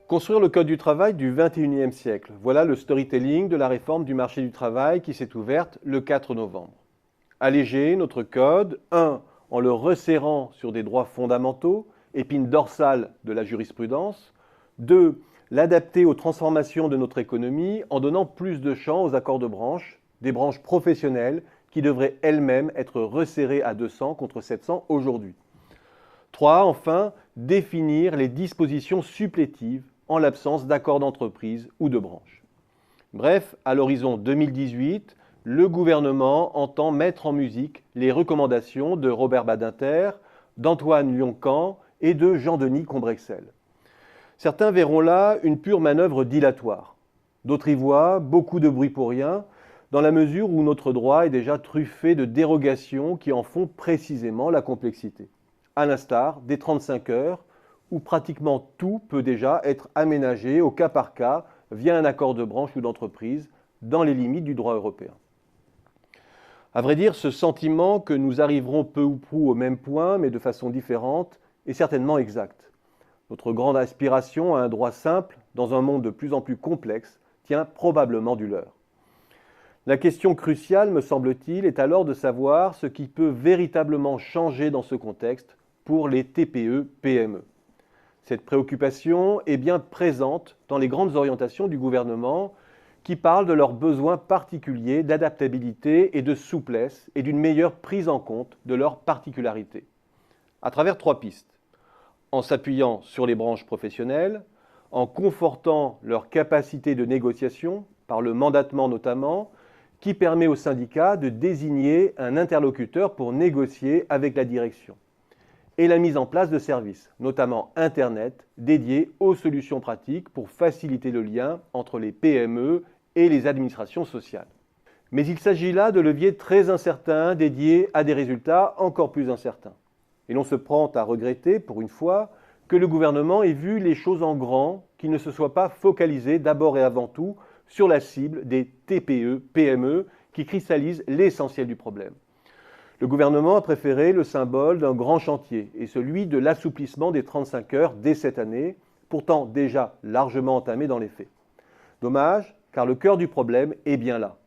Construire le Code du travail du XXIe siècle. Voilà le storytelling de la réforme du marché du travail qui s'est ouverte le 4 novembre. Alléger notre Code, 1. En le resserrant sur des droits fondamentaux, épine dorsale de la jurisprudence. 2. L'adapter aux transformations de notre économie en donnant plus de champ aux accords de branche, des branches professionnelles qui devraient elles-mêmes être resserrées à 200 contre 700 aujourd'hui. 3. Enfin, définir les dispositions supplétives en l'absence d'accord d'entreprise ou de branche. Bref, à l'horizon 2018, le gouvernement entend mettre en musique les recommandations de Robert Badinter, d'Antoine Lyon-Can et de Jean-Denis Combrexel. Certains verront là une pure manœuvre dilatoire. D'autres y voient beaucoup de bruit pour rien, dans la mesure où notre droit est déjà truffé de dérogations qui en font précisément la complexité. À l'instar des 35 heures, où pratiquement tout peut déjà être aménagé au cas par cas via un accord de branche ou d'entreprise dans les limites du droit européen. À vrai dire, ce sentiment que nous arriverons peu ou prou au même point, mais de façon différente, est certainement exact. Notre grande aspiration à un droit simple, dans un monde de plus en plus complexe, tient probablement du leur. La question cruciale, me semble-t-il, est alors de savoir ce qui peut véritablement changer dans ce contexte pour les TPE-PME. Cette préoccupation est bien présente dans les grandes orientations du gouvernement qui parlent de leurs besoins particuliers d'adaptabilité et de souplesse et d'une meilleure prise en compte de leurs particularités. À travers 3 pistes. En s'appuyant sur les branches professionnelles, en confortant leur capacité de négociation, par le mandatement notamment, qui permet aux syndicats de désigner un interlocuteur pour négocier avec la direction. Et la mise en place de services, notamment Internet, dédiés aux solutions pratiques pour faciliter le lien entre les PME et les administrations sociales. Mais il s'agit là de leviers très incertains dédiés à des résultats encore plus incertains. Et l'on se prend à regretter, pour une fois, que le gouvernement ait vu les choses en grand, qu'il ne se soit pas focalisé d'abord et avant tout sur la cible des TPE-PME qui cristallisent l'essentiel du problème. Le gouvernement a préféré le symbole d'un grand chantier et celui de l'assouplissement des 35 heures dès cette année, pourtant déjà largement entamé dans les faits. Dommage, car le cœur du problème est bien là.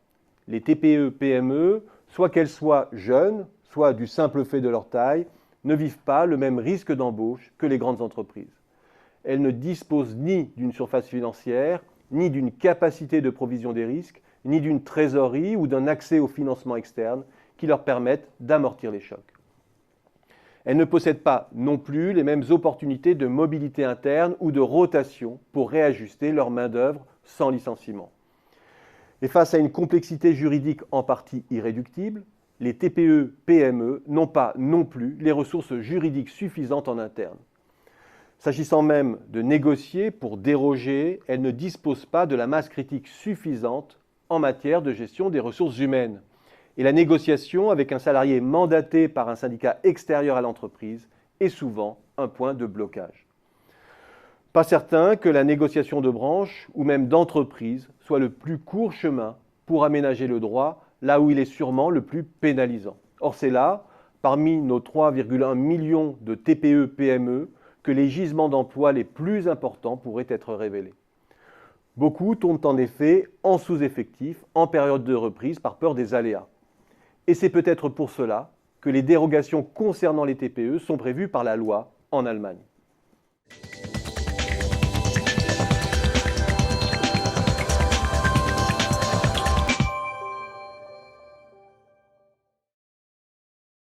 Les TPE-PME, soit qu'elles soient jeunes, soit du simple fait de leur taille, ne vivent pas le même risque d'embauche que les grandes entreprises. Elles ne disposent ni d'une surface financière, ni d'une capacité de provision des risques, ni d'une trésorerie ou d'un accès au financement externe qui leur permettent d'amortir les chocs. Elles ne possèdent pas non plus les mêmes opportunités de mobilité interne ou de rotation pour réajuster leur main-d'œuvre sans licenciement. Et face à une complexité juridique en partie irréductible, les TPE-PME n'ont pas non plus les ressources juridiques suffisantes en interne. S'agissant même de négocier pour déroger, elles ne disposent pas de la masse critique suffisante en matière de gestion des ressources humaines. Et la négociation avec un salarié mandaté par un syndicat extérieur à l'entreprise est souvent un point de blocage. Pas certain que la négociation de branche ou même d'entreprise soit le plus court chemin pour aménager le droit là où il est sûrement le plus pénalisant. Or c'est là, parmi nos 3,1 millions de TPE-PME, que les gisements d'emploi les plus importants pourraient être révélés. Beaucoup tournent en effet en sous-effectif en période de reprise par peur des aléas. Et c'est peut-être pour cela que les dérogations concernant les TPE sont prévues par la loi en Allemagne.